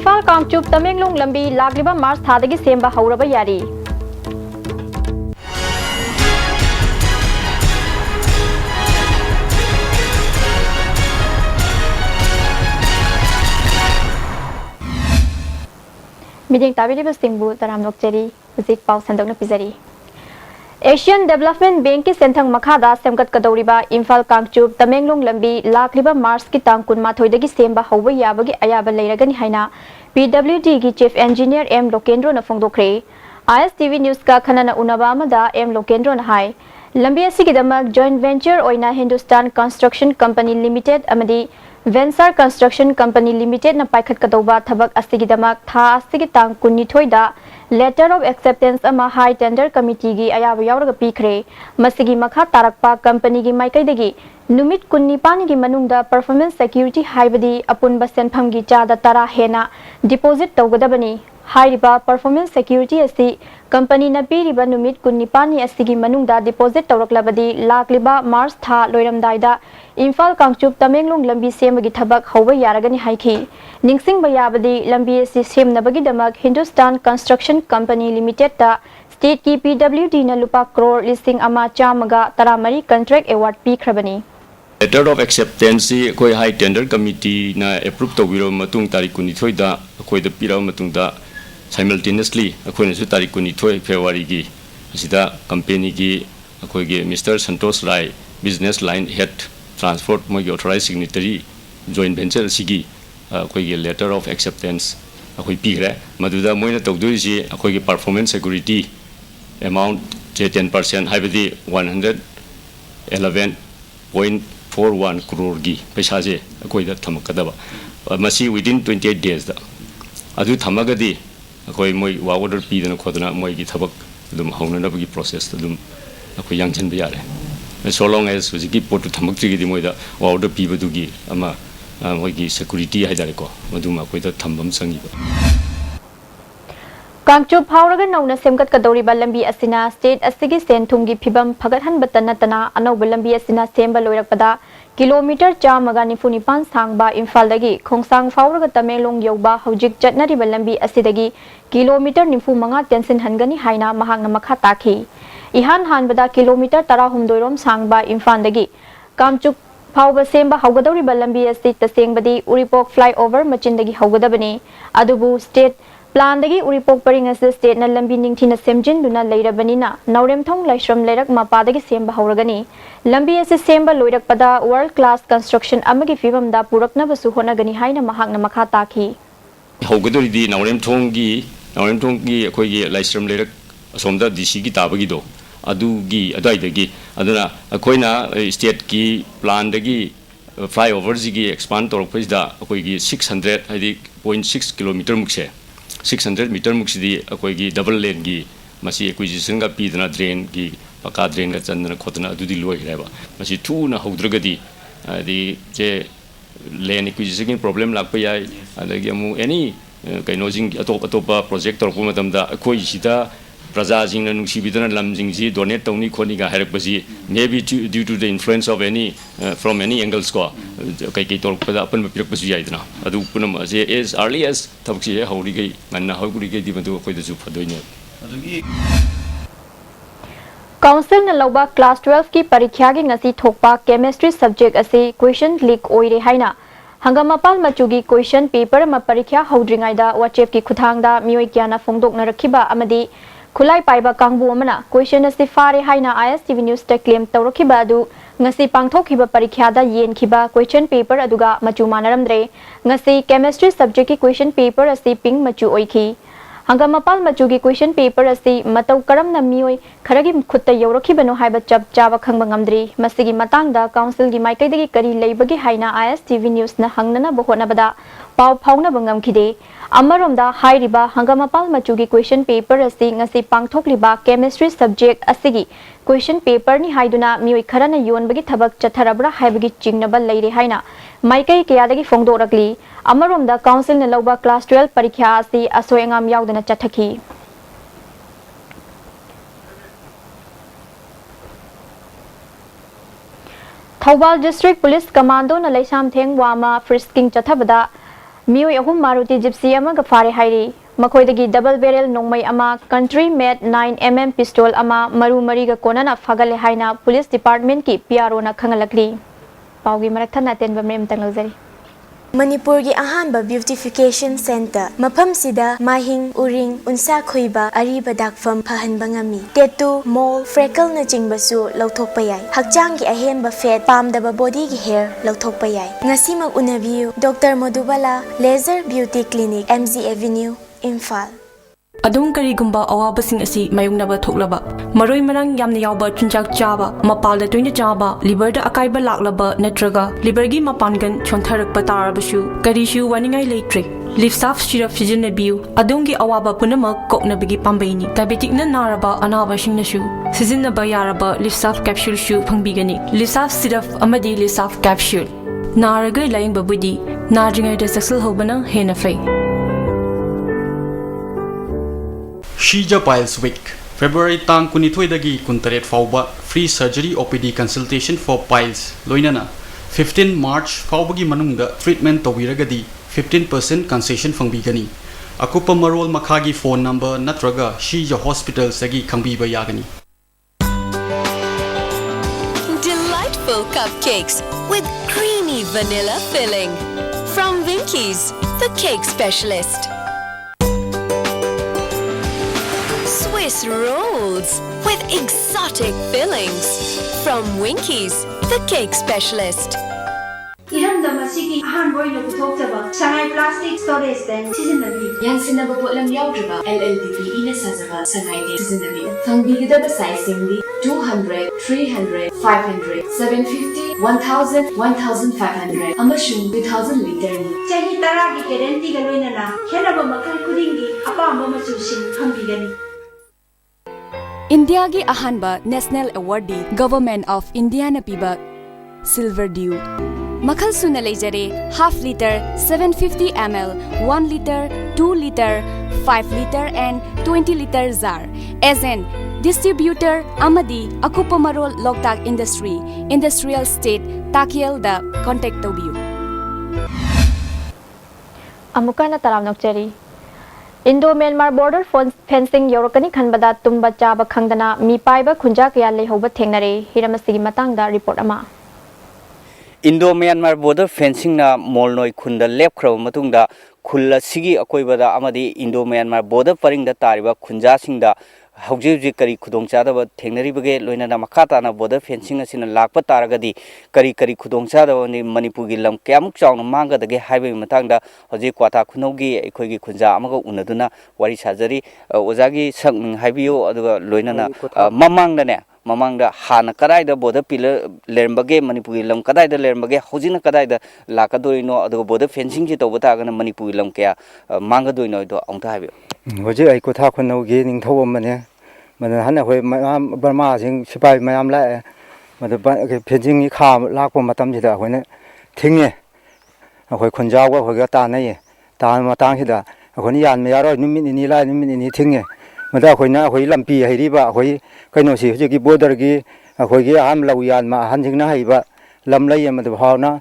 Imphal Kangchup Tamenglong Lambi Lagliba Mars Thadagi Semba Hauraba Yari. Meeting Tabidi Singbu Taram Nokjeri, Zik Pau Sandok Pizari. Asian Development Bank ki Senthang Makhada Semgat Kadoriba Imphal Kangchup Tamenglong Lambi Lagliba Mars ki Tangkun Mathoidagi Semba Hauba Yabagi Ayaba Leiragani Haina PWD ki Chief Engineer M Lokendro na Fongdokre Istv News ka Khanana Unaba Amada M Lokendro na Hai Lambi asigidamak Joint Venture Oina Hindustan Construction Company Limited amadi Vensar Construction Company Limited na paikhat kadoba thabak asigidamak tha asigi tang kunithoida Letter of Acceptance ama High Tender Committee gi ayaba yauraga pikre masigi makha tarakpa company gi maikaidagi numit kunnipani gi manungda performance security haibadi apunba senpham gi chada tara hena deposit tawgadabani hairiba performance security asi company na piriba numit kunnipani asigi manungda deposit tawraklabadi lakliba Mars tha loiramdaida Imphal Kangchup Tamenglong Lambi Semagi Thabak Hauba Yaragani Haiki Ningsing Bayabadi Lambi Si Semnabagi Damak Hindustan Construction Company Limited ta State ki PWD na lupa crore listing ama chamaga taramari contract award P Krabani. Letter of acceptance koi high tender committee na approve to biro matung tarik kuni thoi da koi da pira matung da simultaneously koi na su tarik kuni thoi February gi asida company gi koi gi Mr. Santosh Rai business line head transport moi authorized signatory joint venture sigi koi gi letter of acceptance koi pi re maduda moi na tawdoi si koi gi performance security amount 10% haibadi 111.41 crore gi paisa je koi da thamakadaba masi within 28 days da adu thamagadi koi moi wa order pi dana khodana moi gi thabak dum hauna na gi process dum koi yangchen ba yare so long as ki potu thamakti gi moi da wa order pi badu gi ama moi gi security haidare ko maduma koi da thambam sangi ba Kangchup Hauraga Nauna Semgat Kadoriba Lambi Asina State Asigi Senthumgi Pibam Phagathan Batanatana Anoba Lambi Asina Semba Loirakpada Kilometer Chamaga Nifunipan Sangba Imphaldagi Khongsang Fauraga Tamenglong Yoba Hojik Chatnariba Lambi Asidagi Kilometer Nifumanga Tensin Hangani Haina Mahangna Makha Taki Ihan Hanbada Kilometer Tarahumdoirom Sangba Imphaldagi Kangchup Pauba Semba Haugadoriba Lambi Asti Tasengbadi Uripok Flyover Machindagi Haugadabani Adubu State Plan dagi uripok paring as state na lambi ningthina semjin duna leirabanina naurem thong laishram leirak mapadagi semba hauragani lambi as semba loirak pada world class construction amagi fibam da purakna basu honagani haina mahakna makha taki haugadori di naurem thong gi akoi gi laishram leirak asomda dc gi tabagi do adu gi adai dagi aduna akoina state ki plan dagi flyover gi expand torok page da akoi gi 600 hadi 0.6 km mukse 600 meter muksidi akoi gi double lane gi masi acquisition ga pidana drain gi paka drain ga chandana khotna adudi loi reba masi thu na haudragadi di je lane acquisition gi problem lakpa yai adagi amu any kaino jing atopa project tor puma tamda akoi sida praja jing na nungsi bidana lam jing ji donate tawni khoni ga harak basi maybe due to the influence of any from any angles ko kai kai tor pada apan pirak basu yai dana adu punam je as early as tabki he hauri gai manna hauri gai di bandu koi da ju phadoi ne adugi Council na lauba class 12 ki parikya gi ngasi thokpa chemistry subject ase question leak oire haina Hangamapal machugi question paper ma parikya haudringai da WhatsApp ki khuthang da mioi kyana phongdok na rakhiba amadi Kulai Paiba Kangbu Amana, question as the Fari Haina Istv News te claim Taurokiba adu, Ngasi Pangthokiba Parikyada Yen Kiba question paper aduga Machu Manaramdre, Ngasi chemistry subject ki question paper as the Ping Machu Oiki. Hangamapal Machugi question paper as the Matau Karam Namioi, Karagi Kutta Yorokibano Haiba Chab Java Kangangamdri, Masigi Matanga, Council gi Maikadi Kari Labagi Haina Istv News na Hangnana Bohonabada, Pau Pauna Bangam Kide. Amaromda Hai Riba Hangamapal Machugi question paper asi ngasi pangthokliba chemistry subject asigi question paper ni haiduna mioi kharana yonbagi thabak chatharabra haibagi chingnaba leire haina maikai kayadagi phongdorakli amaromda council na lauba class 12 parikya asi asoengam yaudana chathaki Thobal District Police Commando na Laisam Theng Wama frisking chathabada Mioi ahum Maruti Gypsy amaga fare hairi. Makoidagi double barrel nongmai ama country made 9mm pistol ama maru mariga konana fagale haina police department ki PRO na khangalakli. Paugi marakthana ten bamrem tanglajari. Manipur gi ahanba beautification center mafam sida mahing uring unsa khoiba ariba dakfam phahanba ngami tattoo mole freckle na chingbasu lauthokpa yai hakchang gi ahemba fat pamdaba body gi hair lauthokpa yai ngasi mak unabiu Dr. Madhubala Laser Beauty Clinic MZ Avenue Imphal Adung karigumba awabasing asi mayungnaba thoklaba maroi marang yamna yawba chunjak chaba mapalda toina chaba liver da akaiba laklaba natraga liver gi mapangan chontharakpa tarabasu karishu waningai leitre lifsaf syrup sijinabiu adungi awaba punama koknabigi pambaini diabetic na naraba anaba singnasu sizinaba yaraba lifsaf capsule shu phangbigani lifsaf syrup amadi lifsaf capsule naraga laing babudi narjingai da saksal hobana hena fai Shija Piles Week February tang kunithoi dagi kuntaret fauba free surgery OPD consultation for piles loinana 15 March faubagi manungda treatment tawiragadi 15% concession fangbigani akupa marol makhagi phone number natraga Shija Hospital sagi khangbiba yagani Delightful cupcakes with creamy vanilla filling from Winkies, the cake specialist. Swiss rolls with exotic fillings from Winkies, the cake specialist. Iramda masigi ahan boy no puthokjaba sangai plastic storage tank sizinnabi yansinaba potlam yaudriba LLDP ina sajaba sangai ne sizinnabi fangbigidaba size singdi 200 300 500 750 1000 1500 amashun 2000 liter ni chahi taragi guarantee ga loinana khenaba makhal khudingi apamba machu sing phambigani India gi ahanba National Awardee Government of India na piba Silver Dew Makhal suna lejare half liter 750 ml 1 liter 2 liter 5 liter and 20 liter jar as an distributor amadi akupa marol loktak industry industrial state takiel da contact tobiu Amukana taramnok cheri Indo-Myanmar border fencing yorokani khanbada tumba chaba khangdana mi paiba khunja kya lehoba thengnare hiramasigi matangda report ama Indo-Myanmar border fencing na molnoi khunda lepkhra matungda khulla sigi akoibada amadi Indo-Myanmar border paringda tariba khunja singda hauji kari khudong chadaba thengnaribage loinana makata na border fencing asina lakpa taragadi kari khudong chadaba ni Manipur gi lam kyamuk chawna manga dage haibe matangda hoji kwata khunogi ekhoigi khunja amaga unaduna wari sajari ozagi sakning haibiyo aduga loinana mamangda hana kadaida border pillar lermbage Manipur gi lam kadaida lermbage hojina kadaida lakadoino aduga border fencing ji tobata gana Manipur gi lam kya manga doino do angta haibiyo Hoji ai kotha khonogi ningthau amane mana hana hoi Burma sing sipai mayam la mada fencing ni kha lakpa matam jida hoina thinge hoi khunjaw ga hoi ga ta nai ta matang hida hoi yan me yaro numit ni la numit ni thinge mada hoina hoi lampi hairiba hoi kaino si hoji border gi hoi gi am lau yan ma han jingna haiba lam lai mada bhauna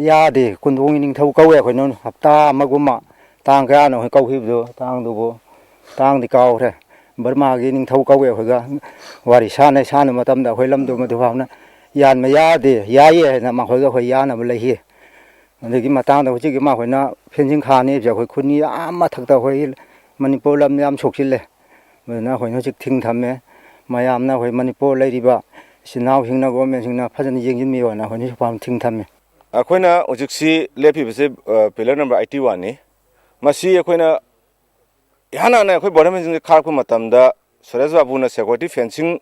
ya de kundong ningthau kawe hoi non hapta maguma tang ka no kau hi do tang du bo tang di kau re Burma gi ning thau kau we hoga wari sana matam da hoilam do madu hauna yan ma ya de ya ye na ma hoga hoi ya na ma lai hi andegi matang da hoji gi ma hoina fencing kha ni ja hoi khuni amma thak da hoi Manipur lam yam choksil le na hoi no jik thing thamme mayam na hoi Manipur lai riba sinau hingna government hingna phajani yengjin mi wa na hoi ni pam thing thamme akoina ojiksi lepi bese pillar number 81 ni masi akoina yana na akoi border fencing kharko matamda Suresh Babu na security fencing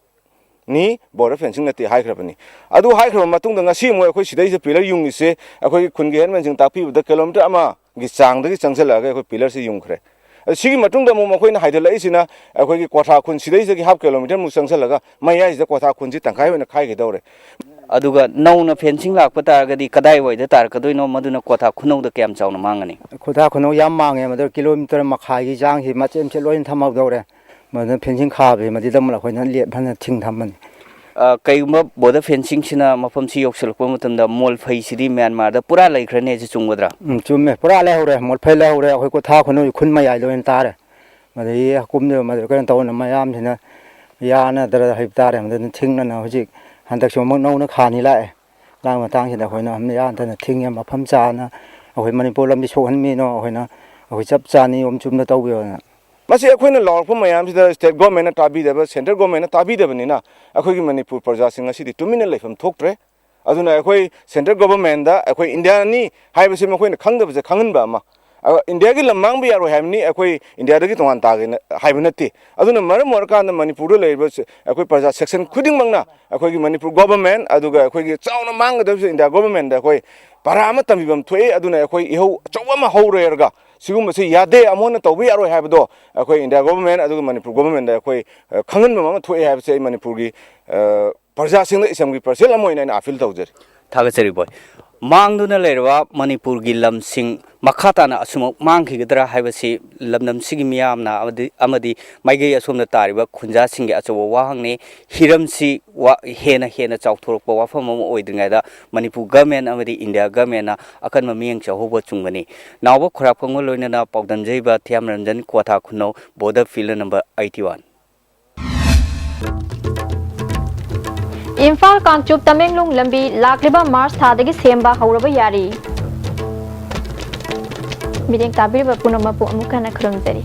ni border fencing nati high khrabani adu high khrab matung da ngasi mo akoi sidai se pillar yung ise akoi khunge hen fencing takpi da kilometer ama gi chang da gi changsela ga akoi pillar se yung khre sigi matung da mo akoi na haidala isina akoi gi kotha khun sidai se gi half kilometer mu changsela ga maya is da kotha khun ji tangkai hoina khai ge dore aduga nauna fencing lakpa taragadi kadai waida tarkadoino maduna kotha khunau da kyam chawna mangani kotha khunau yam mange madar kilometer makhai gi jang hi machem che loin thamau dore madar fencing kha be madidam la hoina le bhana thing thamani कईगुम्बा border fencing सिना मफम सी योक्सलकपा मतमदा मोल फई सिदी Myanmar दा पूरा लेख्रने जे चुंगदरा चुम्मे पूरा लेहौरे मोल फै लेहौरे अखोय को था खनु खुन मयाय लोइन तारे मदे हकुमने मदे कन तौन मयाम सिना याना दर हाइब तारे मदे थिंगना हजिक हंदक सोमक नौना खानी लाए लांग मतंग सिदा होइना हमने यान तन थिंगे मफम चाना अखोय मणिपुर लमदि सोहनमीनो अखोयना अखोय चप चानी ओम चुमना तौबियोना मसी अखोयना लॉर्फ मयाम सिदा स्टेट गवर्नमेंट ताबीदब सेंट्रल गवर्नमेंट ताबीदबनिना अखोयगी मणिपुर प्रजासिंग असिदि तुमिना लेफम थोक्ट्रे अदुना अखोय सेंट्रल गवर्नमेंट दा अखोय इंडिया नि हाइबसे मखोयना खंगदबसे खंगनबा अमा इंडिया की लम्मांग भी यारो हैमनी अखोय इंडिया दगी तोंगान तागे हाइबनती अदुना मरम मरकान मणिपुर लेबो अखोय प्रजा सेक्शन खुदिंग मंगना अखोयगी मणिपुर गवर्नमेंट अदुगा अखोयगी चावना मांगदबसे इंडिया गवर्नमेंट दा अखोय परामा तमिबम थोए अदुना अखोय इहो चौवा हौरेरगा सिगुमसे यादे अमोन तौबी यारो हैबदो अखोय इंडिया गवर्नमेंट अदुगा मणिपुर गवर्नमेंट दा अखोय खंगन ममा थोए हैबसे मणिपुर की प्रजा सिंग इसमगी पर्सेल अमोयना अपील तौजर थागचरी बोय मांगदुना लेरवा मणिपुर की लमसिंग मखाताना असुमक मांगखिगदरा हाइबसी लमनम सिगी मियामना अमदी माइगै असोमना तारिबा खुंजा सिंगे अचो वाहंगने हिरमसी हेना हेना चाउथोरकपा वाफम अम ओइद्रिङाइदा मणिपुर गवर्नमेंट अमदी इंडिया गवर्नमेंट अकन ममियंग चाहोबा चुंगनी नावबा खुराफंगो लोइनना पाउदनजैबा थियामरंजन क्वाथा खुनौ border field number 81 Imphal Kangchup Tamenglong लंबी लाक्लिबा मार्च थादगी सेंबा हौरबा यारी मिरेंग ताबिरबा पुनमपु अमुकना खरमजरी